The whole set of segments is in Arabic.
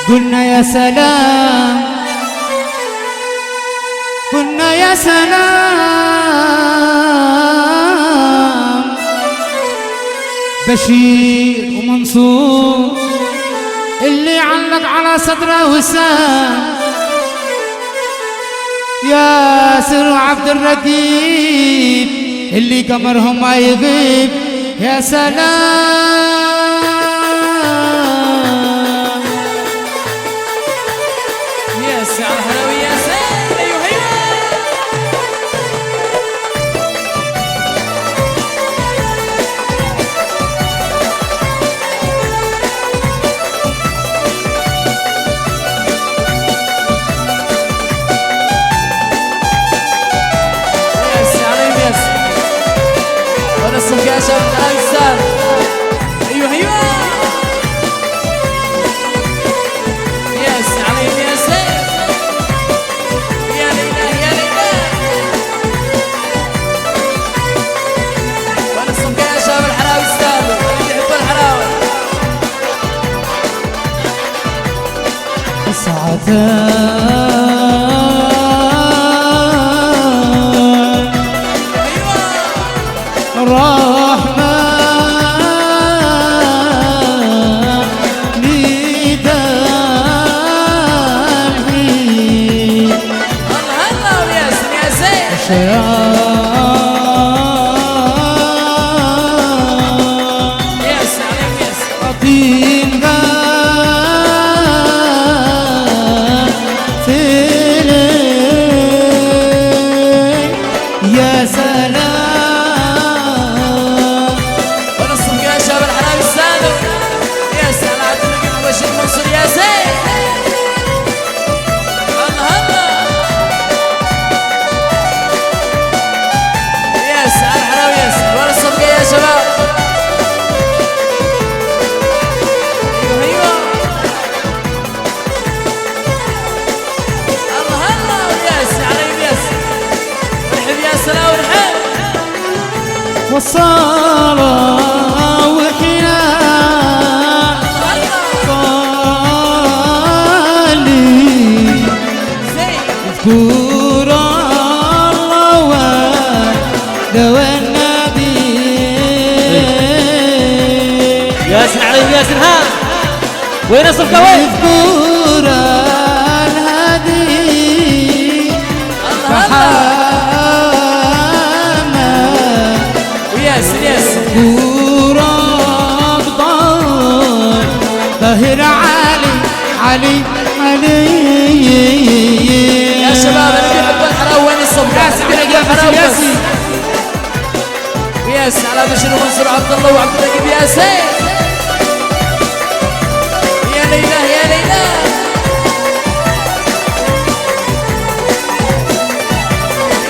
قلنا يا سلام قلنا يا سلام بشير ومنصور اللي علق على صدره وسام ياسر وعبد الرقيب اللي قمرهم ما يغيب يا سلام ياس على الهلاوي ياسين ايوه ياس عليهم ياس وانا الصفقاشة من الانسان ايوه ياس عليهم ياسين يا ليلى يا ليلى وانا الصفقاشة من الحلاوي يستاهلوا اللي يحبوا الحلاوة ساعتان رحمة ندالي الله الله وياسين يا زين ياس عليهم ياس عطين غافلين يا سلام وانا الصفقاشة بالحلاوي السالم ياس على عبد الرقيب وبشير منصور يا زين الله الله ياس على الحلاوي ياس وانا الصفقة يا شباب ايوه الله الله وياس عليهم ياس ورحب يا سلام ورحب والصلاة وحياة صلي زين اذكر الله والنبي ياسر عليهم ياسر ها وين الصفقة وين؟ اذكر الهدي الله فحامة وياسر ياسر اذكر أبطال طاهر علي يا شباب اللي بيحبوا الحلاوة وين الصفقة؟ ياسر ياسر وياس على بشير ومنصور عبد الله وعبد الرقيب ياسين يا ليلى يا ليلى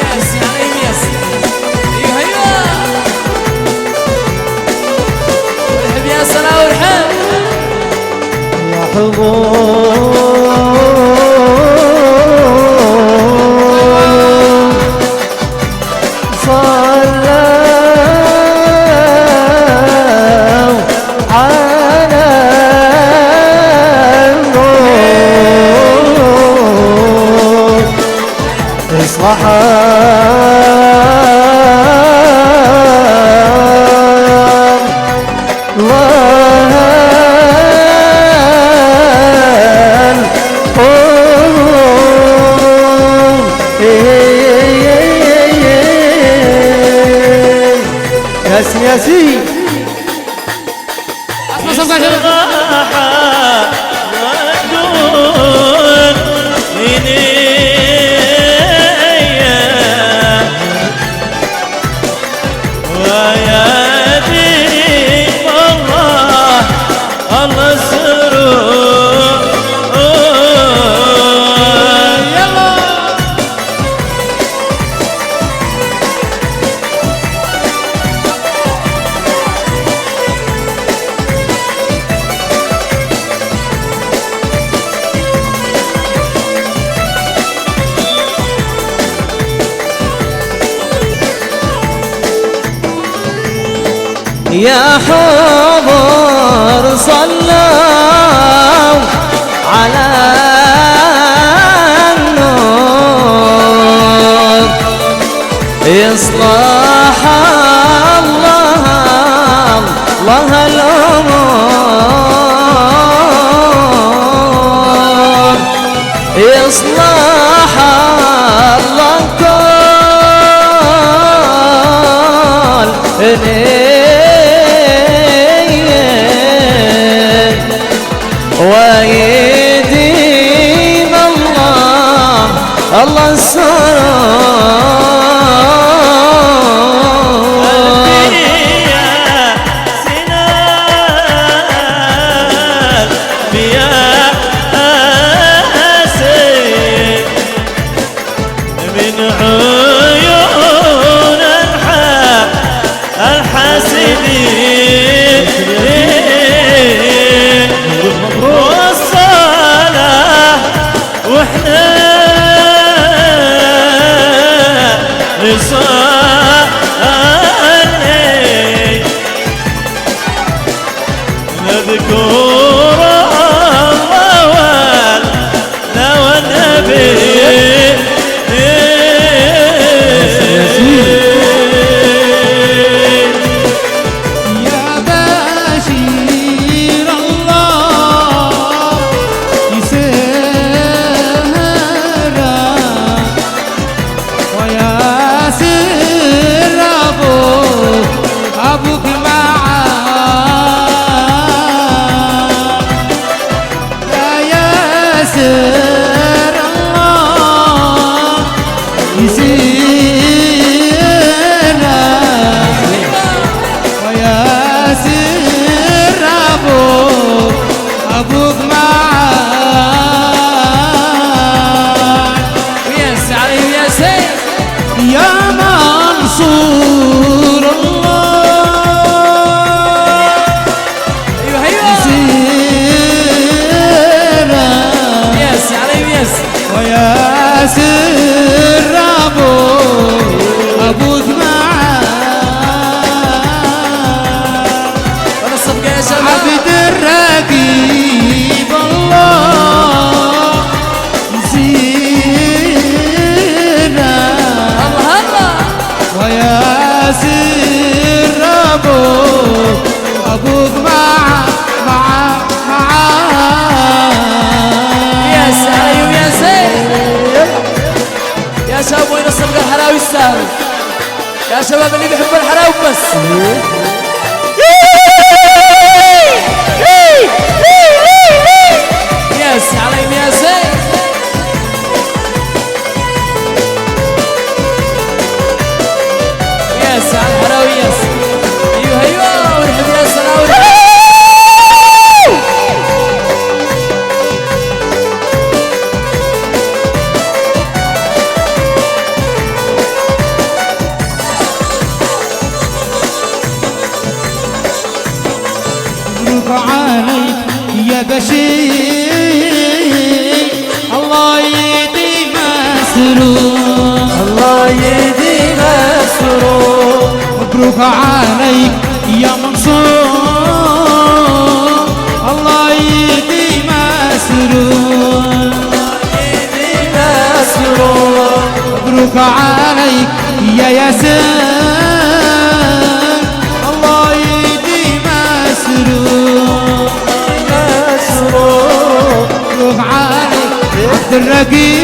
ياس عليهم ياس ايوه ورحب يا سلام ورحب يا حضور صلوا على النور اصلح ياسين ياسين اسمع صفقة يا شباب ودون من ويدي الله الله السرور يلا يا حضر صلوا على ويديم الله الله السرور يا سنان يا سيد من عيون الحاسدين والصلاة واحنا نصلي نذكر الله والنبي يا بشير الله يسهر ويا سر أبوك معاك يا ياسر الله يسهر ويا سر أبوك معاك وياس علي وياس يا منصور الله ايوه ايوه سيرا وياس علي وياس ويا سر أبوك معاك وانا الصفقه يا شباب عبد الرقيب الله زينا الله الله ويا سر أبوك معاك وياس علي وياس يا شباب وين الصفقه الحلاوي السهل يا شباب اللي بيحبوا الحلاوي بس وياس علي وياس وياس على الحلاوي ياس ايوه ايوه ونحب ياس انا مبروك عليك يا بشير الله يديم مسرور الله يديم السرور مبروك عليك يا منصور الله يديم مسرور يديم السرور مبروك عليك يا ياسر الله يديم مسرور السرور مبروك عليك عبد الرقيب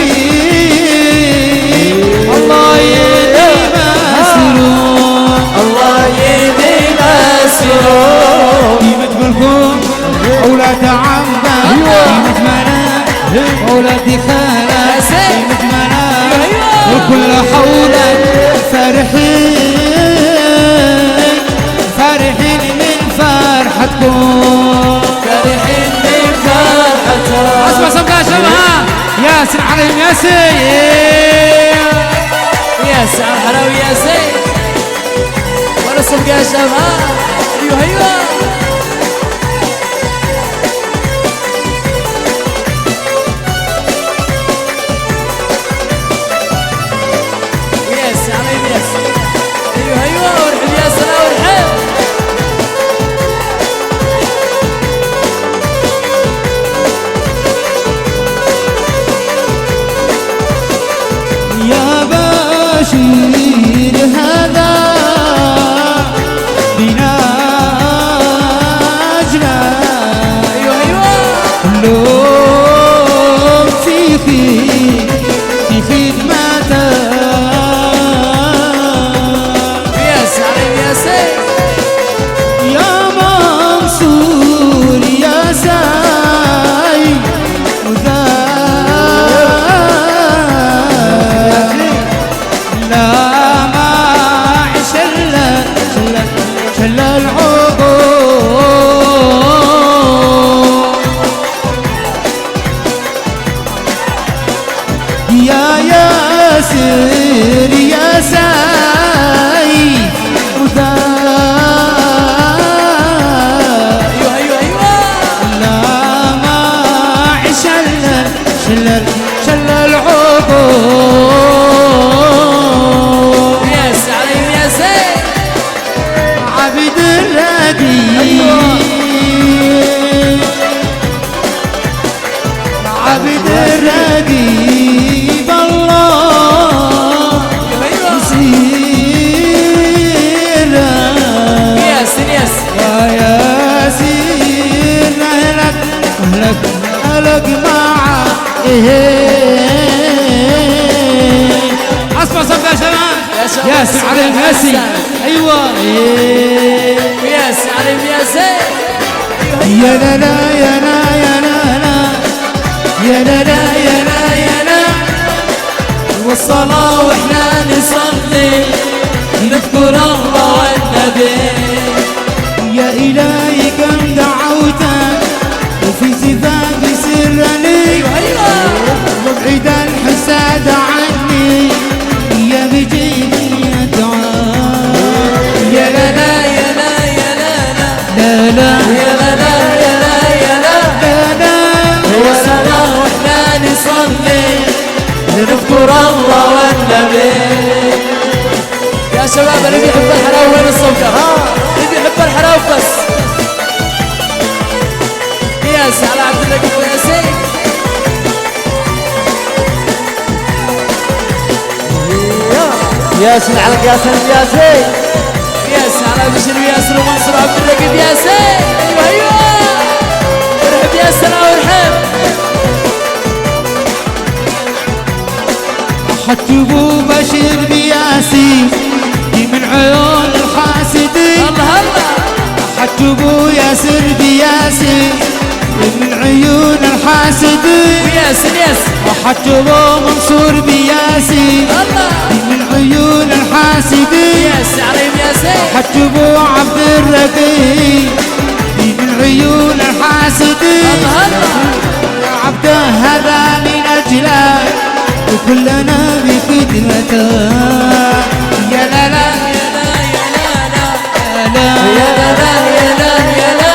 الله يديم مسرور الله يديم السرور قيمة بالكم أولاد عمنا قيمة منام أولاد خالة قيمة منام وكل حولك فرحين فرحين من فرحتكم فرحين من فرحته اسمع صبغة شبهها ياسر عليهم ياسر وياس على الحلاوي ياس وانا الصفقه يا شباب ايوه ايوه وياس علي وياس ايوه ايوه ورحب ياس انا ورحب يا بشير هذا بنا شل العقول ياس عليهم ياسين عبد الراقي عبد الراقي بالله يسير ياسين ياس يا ياسين أهلك معه أصبح صف يا شباب ياسين عليهم ياسين أيوة ياس عليهم ياسين يا لا لا يا لا يا لا لا يا لا لا يا لا يا لا والصلاة واحنا نصلي نذكر الله والنبي يا إلهي كم دعوتك وفي زفاف سرني وابعد الحساد عني يا بجيبي يا دعاء يا لا لا يا لا يا لا لا لا لا يا لا لا يا لا يا لا لا لا والصلاة واحنا نصلي نذكر الله والنبي يا شباب اللي بيحب الحلاوة وين الصفقة اللي بيحب الحلاوة بس ياس على عبد اللطيف ياسين ياسين على ياسين ياسين ياس على بشر ياسر ومنصور عبد اللطيف ياسين ايوه ايوه ارحب يا سلام ارحب حجبوا بشير بياسين دي من عيون الحاسدين الله الله حجبوا ياسر بياسين دي من عيون الحاسدين وياسين ياس وحجبوا منصور بياسين الله دي من عيون الحاسدين ياس عليهم ياسين حجبوا عبد الرقيب دي من عيون الحاسدين الله الله يا عبده هذا من أجلك وكلنا بخدمته يا لا لا يا لا يا لا لا لا يا لا لا يا لا يا لا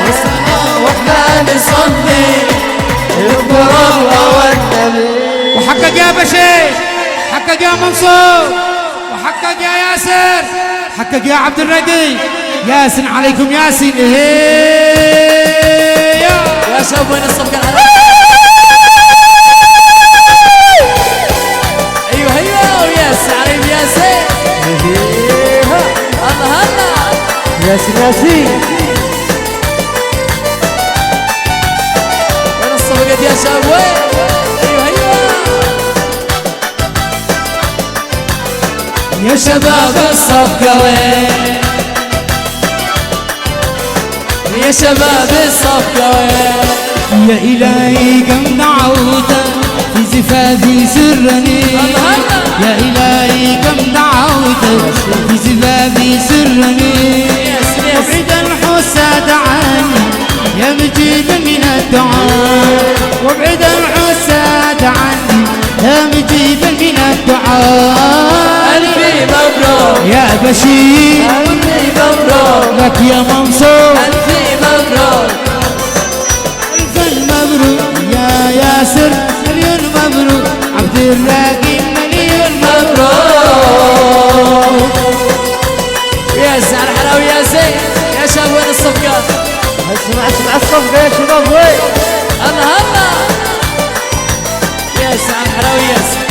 والصلاة واحنا نصلي نذكر الله والنبي وحقق يا بشير حقق يا منصور وحقق يا ياسر حقق يا عبد الرقيب ياسين عليكم ياسين يا شباب وين الصفقة الحلوة ايوه ايوه وياس عليهم ياسين الله الله ياسين ياسين وين الصفقة يا شباب وين ايوه ايوه يا شباب الصفقة وين يا شباب الصفقة وين يا إلهي كم دعوتك في زفافي سرني يا إلهي كم دعوتك في زفافي سرني وابعد الحساد عني يا مجيب من الدعاء وابعد الحساد عني يا مجيب من الدعاء ألفي مبروك يا بشير ألفي مبروك لك يا منصور ألفي مبروك ألف مبروك يا ياسر مليون مبروك عبد الراقي مليون مبروك يا زعل حلاوي يا زين يا شباب وين الصفقة اسمع الصفقة يا شباب وين الله الله يا زعل حلاوي يا زين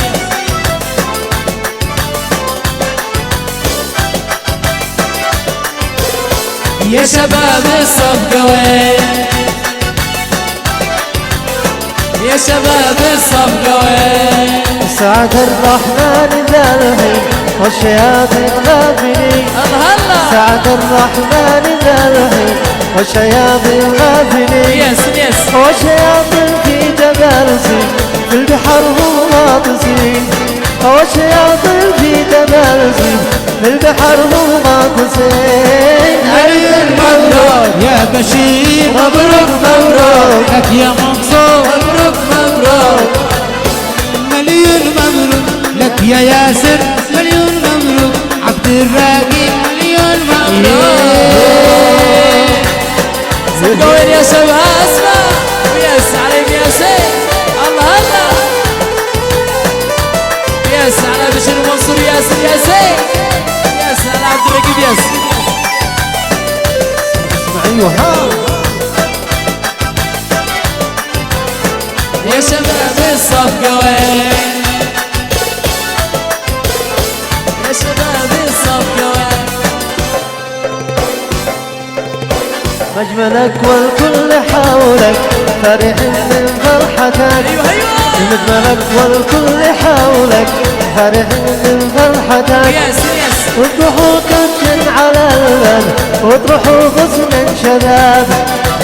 يا شباب الصفقة وين يا شباب الصفقة وين سعد الرحمن ذا الحين والشياطين غافلين الله الله سعد الرحمن ذا الحين والشياطين غافلين يس يس والشياطين في تبرسين في البحر هم غاطسين والشياطين في تبرسين في البحر هم غاطسين مليون مبروك يا بشير مبروك مبروك لك يا منصور مبروك مبروك مليون مبروك لك يا ياسر مليون مبروك عبد الراقي مليون مبروك صفقة وين يا شباب اسمع وياس عليهم يا سيد ياسين يا سلام عبد الرقيب ياسين ايوه ها يا شباب الصفقة وين يا شباب الصفقة وين مجملك والكل حولك فرح من فرحتك ايوه ايوه مجملك والكل حولك فرح من فرحتك ياسين ياسين وتروحوا كبش على الباب وتروحوا غصن شباب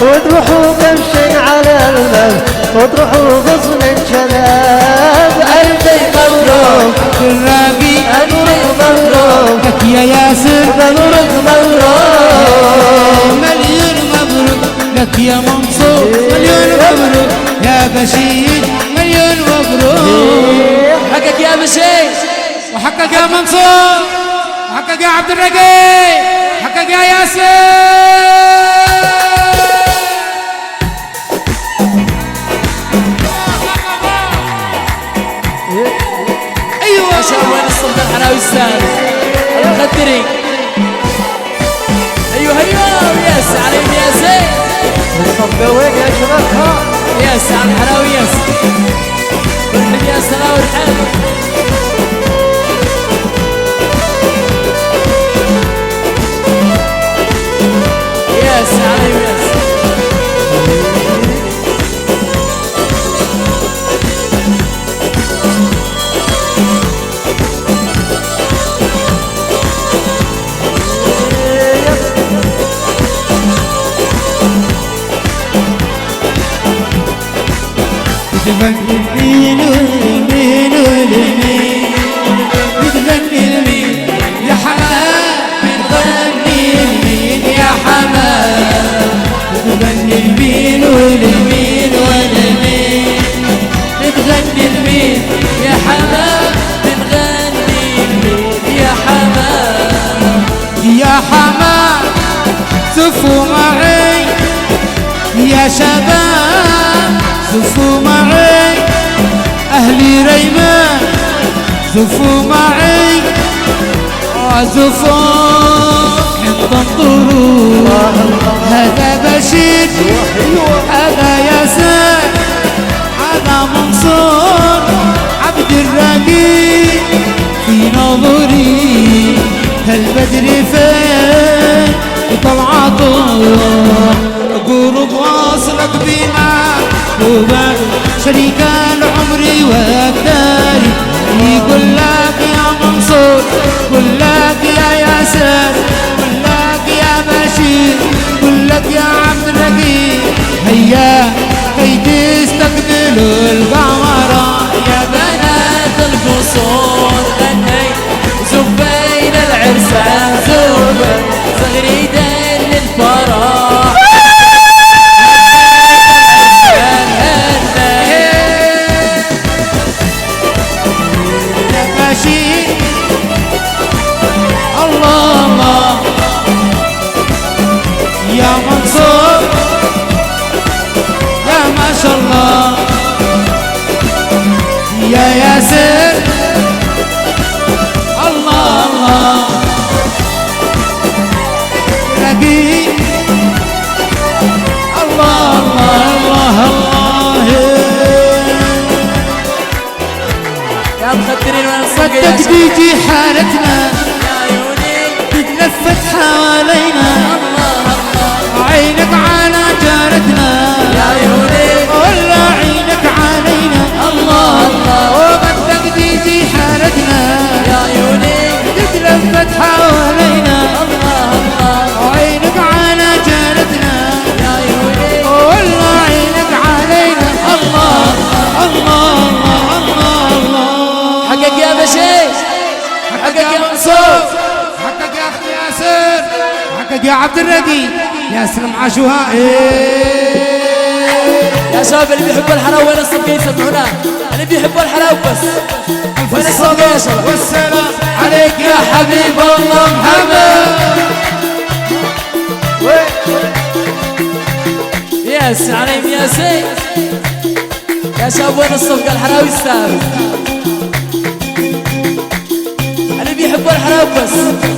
وتروحوا كبش على الباب وتروحوا غصن شباب ألفي مبروك الراقي ألفي مبروك لك يا ياسر مبروك مبروك مليون مبروك لك يا منصور مليون مبروك يا بشير مليون مبروك حقك يا بشير وحقك يا منصور وحقك يا عبد الرقيب حقك يا ياسر ايوه يا شباب وين الصوت الحراوي السادس المخدرين ايوه ايوه ياس عليهم ياسين الصفقة وين يا شباب ها ياس على الحراوي ياس والحب يا سلام والحب ياس عليهم ياس بتغني المين والمين والمين بتغني المين يا حمام بتغني المين يا حمام بتغني المين والمين والمين بتغني المين يا حمام بتغني المين يا حمام يا حمام سفوا معي يا شباب زفوا معي أهلي ريمان زفوا معي زفوا حب الطرور هذا بشير هذا ياسر هذا منصور عبد الرقيب في نظري هالبدر فين طلعته قرب واصلك بما وبعد شريك العمر والداري يقول لك يا منصور يقول لك يا ياسر يقول لك يا بشير يقول لك يا عبد الرقيب هيا كي تستقبلوا القمر يا بنات القصور غني زبين العرسان زبين صغريدين للفرح الله الله يا منصور يا ما شاء الله يا ياسر الله الله رقيب الله الله الله الله يا مخدرين وين الصفقة يا صدق شباب بيجي حالتنا يا عيوني تتلفت حوالينا الله الله عينك على جارتنا يا عيوني ولا عينك علينا الله الله وبدك تيجي حالتنا يا عيوني تتلفت حوالينا الله الله عينك على جارتنا يا عيوني ولا عينك علينا الله الله الله الله الله حقك يا بشير حقك يا منصور حقك يا اخي ياسر حقك يا عبد الرقيب ياسر معاشوها يا شباب اللي بيحبوا الحلاوة وين الصفقة يسمعونا اللي بيحبوا الحلاوة بس وين الصفقة يا شباب والسلام عليك يا حبيب الله محمد ياس عليهم ياسين يا شباب وين الصفقة الحلاوة يستاهل اللي بيحبوا بس